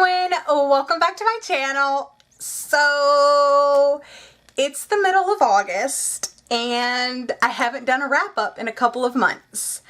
Twin, welcome back to my channel. So it's the middle of August and I haven't done a wrap up in a couple of months.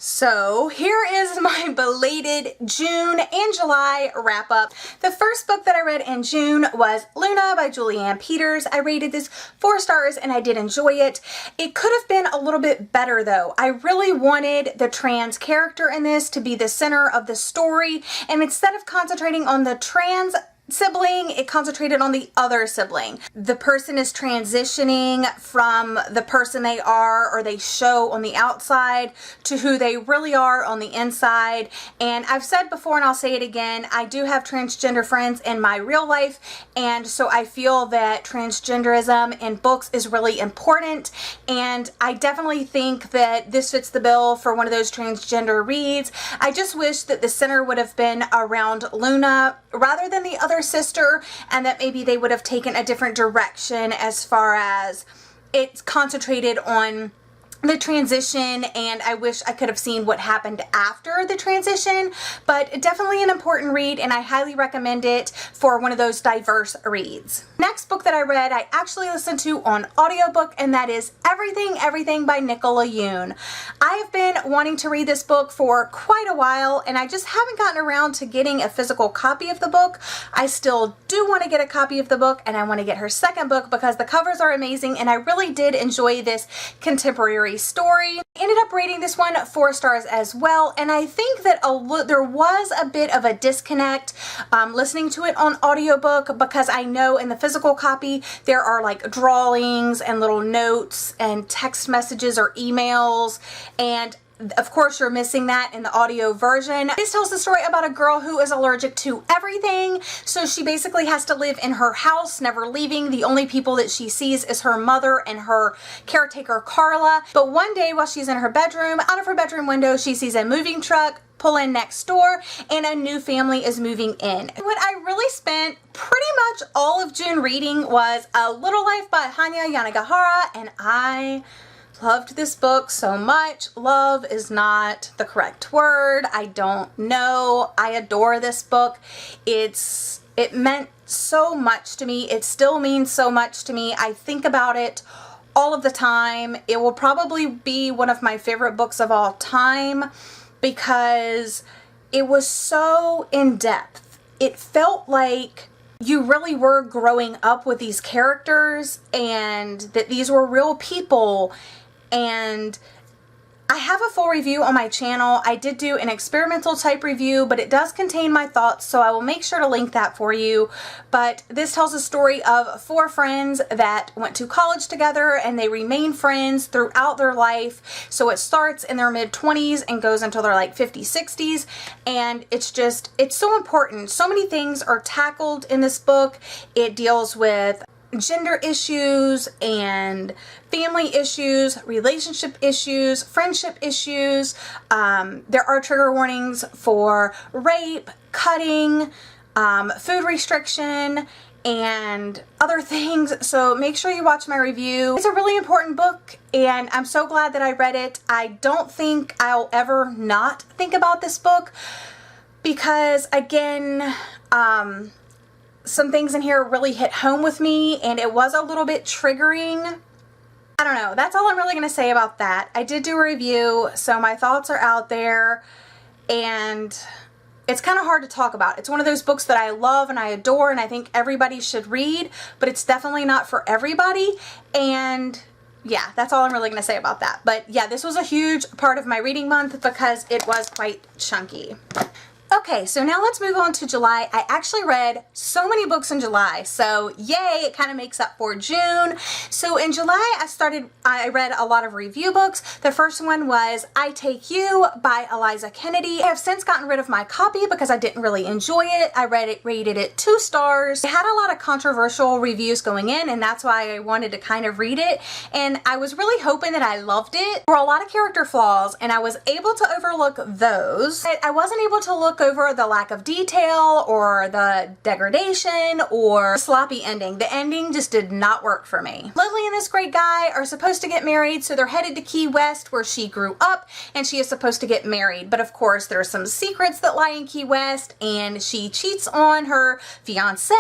So here is my belated June and July wrap up. The first book that I read in June was Luna by Julianne Peters. I rated this 4 stars and I did enjoy it. It could have been a little bit better though. I really wanted the trans character in this to be the center of the story, and instead of concentrating on the trans sibling, it concentrated on the other sibling. The person is transitioning from the person they are or they show on the outside to who they really are on the inside. And I've said before and I'll say it again, I do have transgender friends in my real life, and so I feel that transgenderism in books is really important, and I definitely think that this fits the bill for one of those transgender reads. I just wish that the center would have been around Luna rather than the other sister, and that maybe they would have taken a different direction as far as it's concentrated on the transition, and I wish I could have seen what happened after the transition. But definitely an important read, and I highly recommend it for one of those diverse reads. Next book that I read, I actually listened to on audiobook, and that is Everything by Nicola Yoon. I have been wanting to read this book for quite a while, and I just haven't gotten around to getting a physical copy of the book. I still do want to get a copy of the book, and I want to get her second book because the covers are amazing, and I really did enjoy this contemporary story. I ended up rating this one 4 stars as well, and I think that there was a bit of a disconnect listening to it on audiobook, because I know in the physical copy there are like drawings and little notes and text messages or emails, and of course you're missing that in the audio version. This tells the story about a girl who is allergic to everything, so she basically has to live in her house, never leaving. The only people that she sees is her mother and her caretaker Carla. But one day while she's in her bedroom, out of her bedroom window, she sees a moving truck pull in next door, and a new family is moving in. What I really spent pretty much all of June reading was A Little Life by Hanya Yanagihara, and I loved this book so much. Love is not the correct word. I don't know. I adore this book. It meant so much to me. It still means so much to me. I think about it all of the time. It will probably be one of my favorite books of all time because it was so in-depth. It felt like you really were growing up with these characters and that these were real people. And I have a full review on my channel. I did do an experimental type review, but it does contain my thoughts, so I will make sure to link that for you. But this tells a story of 4 friends that went to college together, and they remain friends throughout their life. So it starts in their mid-20s and goes until they're like 50s, 60s, and it's so important. So many things are tackled in this book. It deals with gender issues and family issues, relationship issues, friendship issues. There are trigger warnings for rape, cutting, food restriction, and other things, so make sure you watch my review. It's a really important book, and I'm so glad that I read it. I don't think I'll ever not think about this book because, again, some things in here really hit home with me, and it was a little bit triggering. I don't know. That's all I'm really going to say about that. I did do a review, so my thoughts are out there, and it's kind of hard to talk about. It's one of those books that I love and I adore and I think everybody should read, but it's definitely not for everybody. And yeah, that's all I'm really going to say about that. But yeah, this was a huge part of my reading month because it was quite chunky. Okay, so now let's move on to July. I actually read so many books in July, so yay, it kind of makes up for June. So in July, I read a lot of review books. The first one was I Take You by Eliza Kennedy. I have since gotten rid of my copy because I didn't really enjoy it. I rated it 2 stars. It had a lot of controversial reviews going in, and that's why I wanted to kind of read it. And I was really hoping that I loved it. There were a lot of character flaws, and I was able to overlook those. But I wasn't able to look look over the lack of detail or the degradation or sloppy ending. The ending just did not work for me. Lily and this great guy are supposed to get married, so they're headed to Key West where she grew up, and she is supposed to get married. But of course, there's some secrets that lie in Key West, and she cheats on her fiance,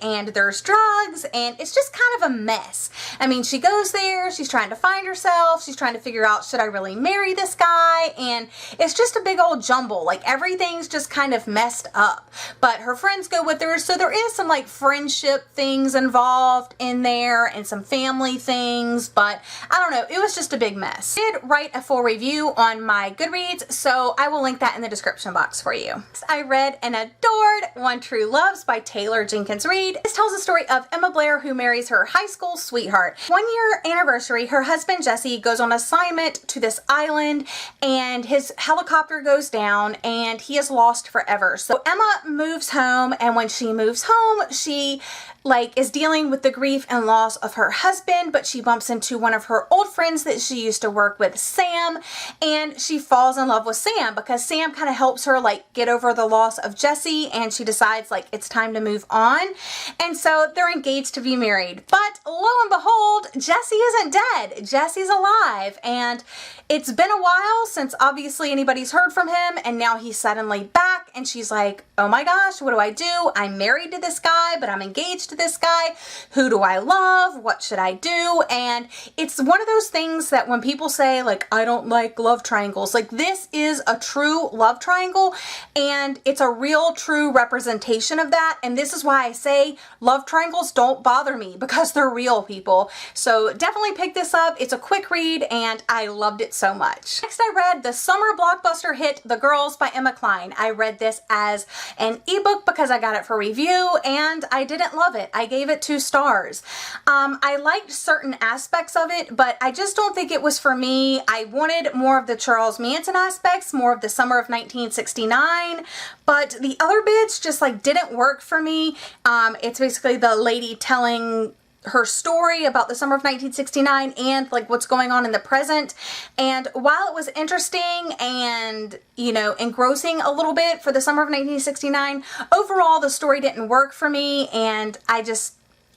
and there's drugs, and it's just kind of a mess. I mean, she goes there, she's trying to find herself, she's trying to figure out, should I really marry this guy? And it's just a big old jumble. Like, everything's just kind of messed up. But her friends go with her, so there is some like friendship things involved in there and some family things, but I don't know, it was just a big mess. I did write a full review on my Goodreads, so I will link that in the description box for you. I read and adored One True Loves by Taylor Jenkins Reid. This tells the story of Emma Blair, who marries her high school sweetheart. 1 year anniversary, her husband Jesse goes on assignment to this island, and his helicopter goes down and he is lost forever. So Emma moves home, and when she moves home, she is dealing with the grief and loss of her husband, but she bumps into one of her old friends that she used to work with, Sam, and she falls in love with Sam because Sam kind of helps her get over the loss of Jesse, and she decides it's time to move on. And so they're engaged to be married. But lo and behold, Jesse isn't dead. Jesse's alive, and it's been a while since obviously anybody's heard from him, and now he's suddenly back, and she's like, oh my gosh, what do I do? I'm married to this guy, but I'm engaged to this guy. Who do I love? What should I do? And it's one of those things that when people say I don't like love triangles, this is a true love triangle, and it's a real true representation of that. And this is why I say love triangles don't bother me, because they're real, people. So definitely pick this up. It's a quick read and I loved it so much. Next, I read the summer blockbuster hit The Girls by Emma Cline. I read this as an ebook because I got it for review, and I didn't love it. I gave it 2 stars. I liked certain aspects of it, but I just don't think it was for me. I wanted more of the Charles Manson aspects, more of the summer of 1969, but the other bits just didn't work for me. It's basically the lady telling her story about the summer of 1969 and what's going on in the present. And while it was interesting and, engrossing a little bit for the summer of 1969, overall the story didn't work for me, and I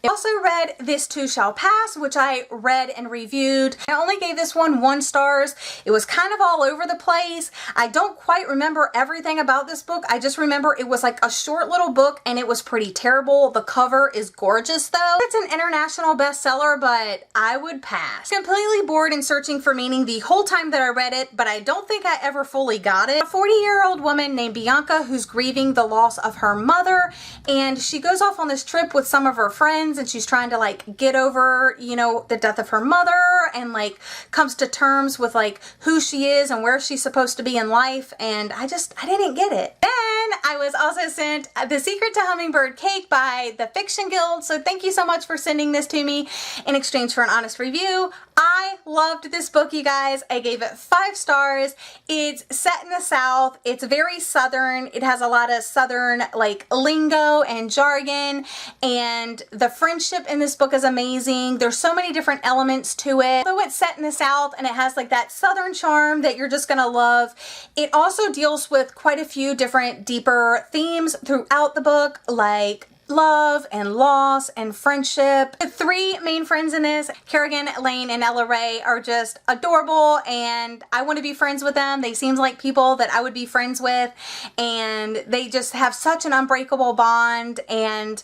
also read This Too Shall Pass, which I read and reviewed. I only gave this one 1 star. It was kind of all over the place. I don't quite remember everything about this book. I just remember it was a short little book, and it was pretty terrible. The cover is gorgeous though. It's an international bestseller, but I would pass. Completely bored and searching for meaning the whole time that I read it, but I don't think I ever fully got it. A 40-year-old woman named Bianca who's grieving the loss of her mother, and she goes off on this trip with some of her friends, and she's trying to get over, the death of her mother, and comes to terms with who she is and where she's supposed to be in life, and I didn't get it. Then I was also sent The Secret to Hummingbird Cake by the Fiction Guild, so thank you so much for sending this to me in exchange for an honest review. I loved this book, you guys. I gave it 5 stars. It's set in the South. It's very Southern. It has a lot of Southern lingo and jargon, and the friendship in this book is amazing. There's so many different elements to it. Although it's set in the South and it has that Southern charm that you're just gonna love, it also deals with quite a few different deeper themes throughout the book, like love and loss and friendship. The 3 main friends in this, Kerrigan, Elaine, and Ella Ray, are just adorable, and I want to be friends with them. They seem like people that I would be friends with, and they just have such an unbreakable bond. And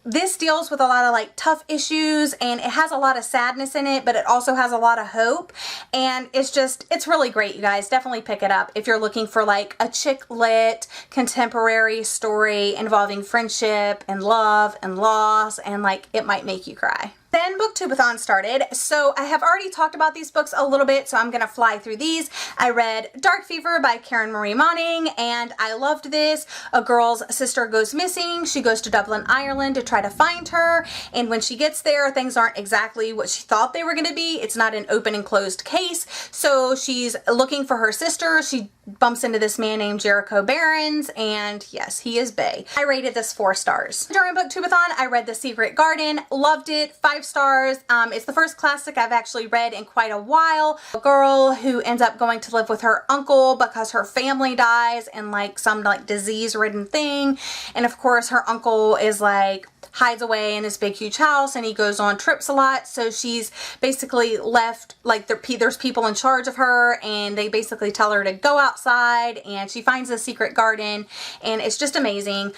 this deals with a lot of tough issues, and it has a lot of sadness in it, but it also has a lot of hope, and it's really great, you guys. Definitely pick it up if you're looking for a chick lit contemporary story involving friendship and love and loss, and it might make you cry. Then Booktubeathon started, so I have already talked about these books a little bit, so I'm gonna fly through these. I read Dark Fever by Karen Marie Moning, and I loved this. A girl's sister goes missing. She goes to Dublin, Ireland to try to find her, and when she gets there, things aren't exactly what she thought they were gonna be. It's not an open and closed case, so she's looking for her sister. She bumps into this man named Jericho Barons, and yes, he is bae. I rated this 4 stars. During Booktubeathon, I read The Secret Garden, loved it, 5 stars. stars. It's the first classic I've actually read in quite a while. A girl who ends up going to live with her uncle because her family dies in like some like disease-ridden thing. And of course her uncle is like hides away in this big huge house and he goes on trips a lot, so she's basically left like there's people in charge of her and they basically tell her to go outside, and she finds a secret garden and it's just amazing.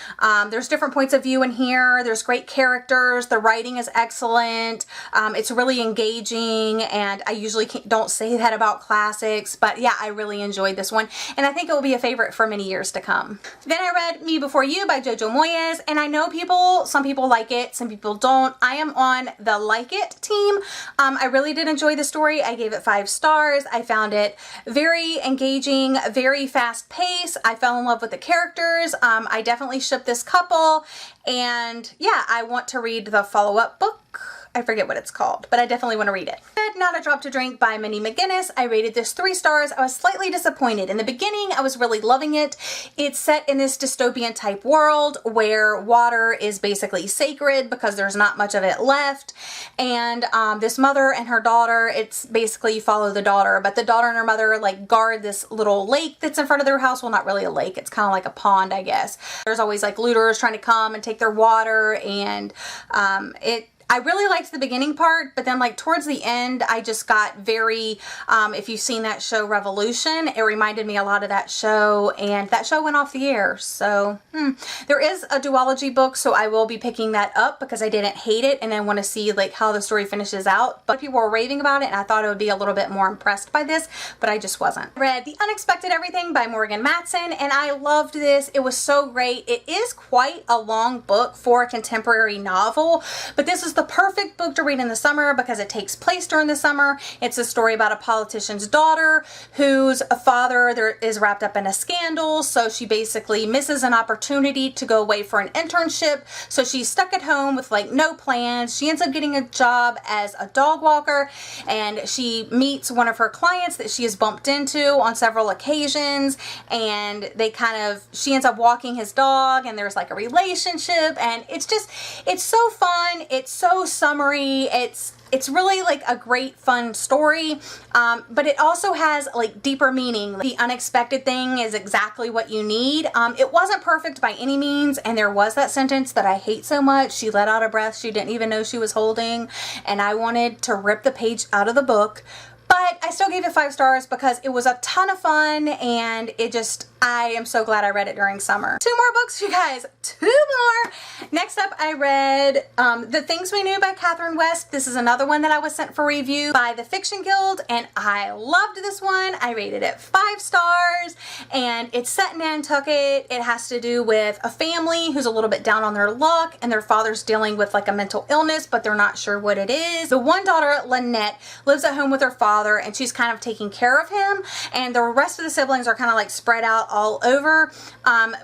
There's different points of view in here. There's great characters. The writing is excellent. It's really engaging, and I usually don't say that about classics, but yeah, I really enjoyed this one and I think it will be a favorite for many years to come. Then I read Me Before You by Jojo Moyes, and I know some people like it, some people don't. I am on the like it team. I really did enjoy the story. I gave it 5 stars. I found it very engaging, very fast paced. I fell in love with the characters. I definitely ship this couple, and yeah, I want to read the follow-up book. I forget what it's called, but I definitely want to read it. Not a Drop to Drink by Minnie McGinnis. I rated this 3 stars. I was slightly disappointed. In the beginning, I was really loving it. It's set in this dystopian type world where water is basically sacred because there's not much of it left. And this mother and her daughter, it's basically you follow the daughter, but the daughter and her mother like guard this little lake that's in front of their house. Well, not really a lake. It's kind of like a pond, I guess. There's always like looters trying to come and take their water, and I really liked the beginning part, but then like towards the end, I just got very, if you've seen that show Revolution, it reminded me a lot of that show, and that show went off the air. So there is a duology book, so I will be picking that up because I didn't hate it and I want to see like how the story finishes out. But people were raving about it and I thought I would be a little bit more impressed by this, but I just wasn't. I read The Unexpected Everything by Morgan Matson, and I loved this. It was so great. It is quite a long book for a contemporary novel, but this is the perfect book to read in the summer because it takes place during the summer. It's a story about a politician's daughter whose father is wrapped up in a scandal, so she basically misses an opportunity to go away for an internship, so she's stuck at home with like no plans. She ends up getting a job as a dog walker, and she meets one of her clients that she has bumped into on several occasions, and she ends up walking his dog, and there's like a relationship, and it's so fun. It's so summery. It's really like a great fun story, but it also has like deeper meaning. The unexpected thing is exactly what you need. It wasn't perfect by any means, and there was that sentence that I hate so much. She let out a breath she didn't even know she was holding, and I wanted to rip the page out of the book. But I still gave it 5 stars because it was a ton of fun, and I am so glad I read it during summer. 2 more books, you guys. 2 more. Next up, I read The Things We Knew by Catherine West. This is another one that I was sent for review by the Fiction Guild, and I loved this one. I rated it 5 stars, and it's set in Nantucket. It has to do with a family who's a little bit down on their luck, and their father's dealing with like a mental illness, but they're not sure what it is. The one daughter, Lynette, lives at home with her father, and she's kind of taking care of him, and the rest of the siblings are kind of like spread out all over,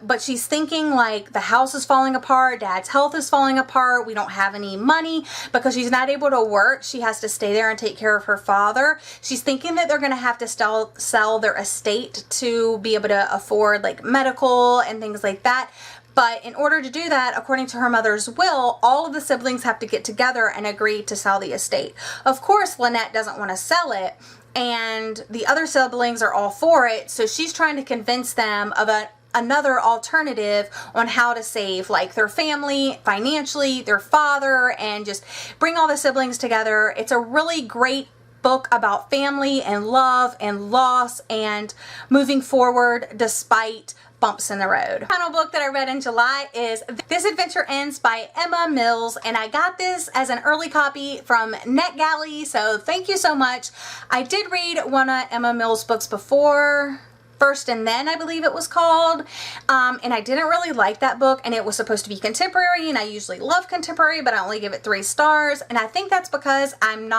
but she's thinking like the house is falling apart, dad's health is falling apart, we don't have any money because she's not able to work. She has to stay there and take care of her father. She's thinking that they're going to have to sell their estate to be able to afford like medical and things like that. But in order to do that, according to her mother's will, all of the siblings have to get together and agree to sell the estate. Of course, Lynette doesn't want to sell it, and the other siblings are all for it, so she's trying to convince them of another alternative on how to save like their family financially, their father, and just bring all the siblings together. It's a really great book about family and love and loss and moving forward despite bumps in the road. The final book that I read in July is This Adventure Ends by Emma Mills, and I got this as an early copy from NetGalley, so thank you so much. I did read one of Emma Mills' books before, First and Then, I believe it was called, and I didn't really like that book, and it was supposed to be contemporary, and I usually love contemporary, but I only give it 3 stars, and I think that's because I'm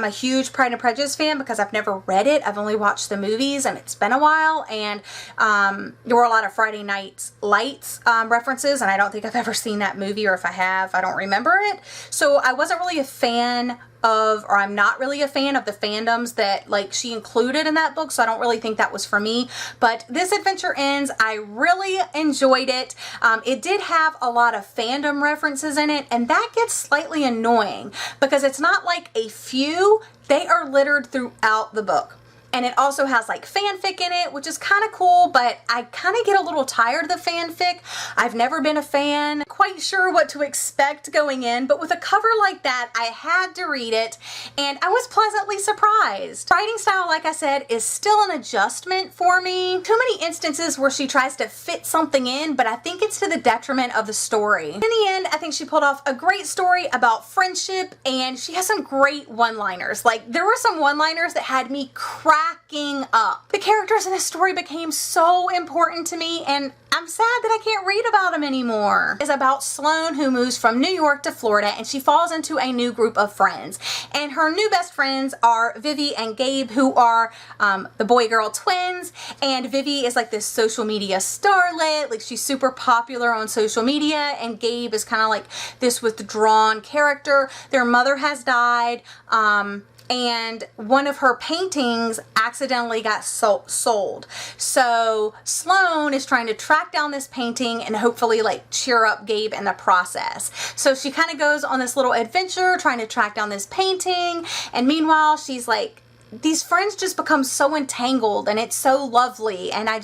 a huge Pride and Prejudice fan because I've never read it. I've only watched the movies, and it's been a while, and there were a lot of Friday Night Lights references, and I don't think I've ever seen that movie, or if I have, I don't remember it. So I wasn't really a fan of, or I'm not really a fan of the fandoms that like she included in that book, so I don't really think that was for me. But This Adventure Ends, I really enjoyed it. It did have a lot of fandom references in it, and that gets slightly annoying because it's not like a few, they are littered throughout the book. And it also has like fanfic in it, which is kind of cool, but I kind of get a little tired of the fanfic. I've never been a fan, quite sure what to expect going in, but with a cover like that, I had to read it, and I was pleasantly surprised. Writing style, like I said, is still an adjustment for me. Too many instances where she tries to fit something in, but I think it's to the detriment of the story. In the end, I think she pulled off a great story about friendship, and she has some great one-liners. Like, there were some one-liners that had me cracking up. The characters in this story became so important to me, and I'm sad that I can't read about them anymore. It's about Sloane, who moves from New York to Florida, and she falls into a new group of friends. And her new best friends are Vivi and Gabe, who are the boy-girl twins. And Vivi is like this social media starlet. Like, she's super popular on social media, and Gabe is kind of like this withdrawn character. Their mother has died. And one of her paintings accidentally got sold. So Sloane is trying to track down this painting and hopefully like cheer up Gabe in the process. So she kind of goes on this little adventure trying to track down this painting, and meanwhile she's like, these friends just become so entangled, and it's so lovely, and I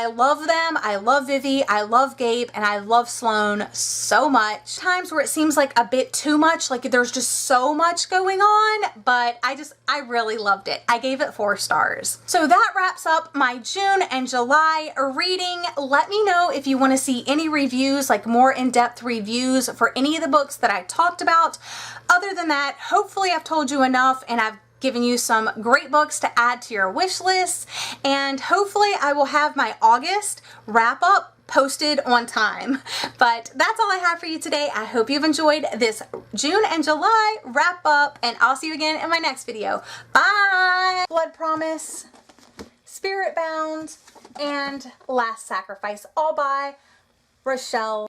love them. I love Vivi, I love Gabe, and I love Sloane so much. Times where it seems like a bit too much, like there's just so much going on, but I really loved it. I gave it 4 stars. So that wraps up my June and July reading. Let me know if you want to see any reviews, like more in-depth reviews for any of the books that I talked about. Other than that, hopefully I've told you enough, and I've given you some great books to add to your wish list, and hopefully I will have my August wrap up posted on time. But that's all I have for you today. I hope you've enjoyed this June and July wrap up, and I'll see you again in my next video. Bye! Blood Promise, Spirit Bound, and Last Sacrifice, all by Rochelle.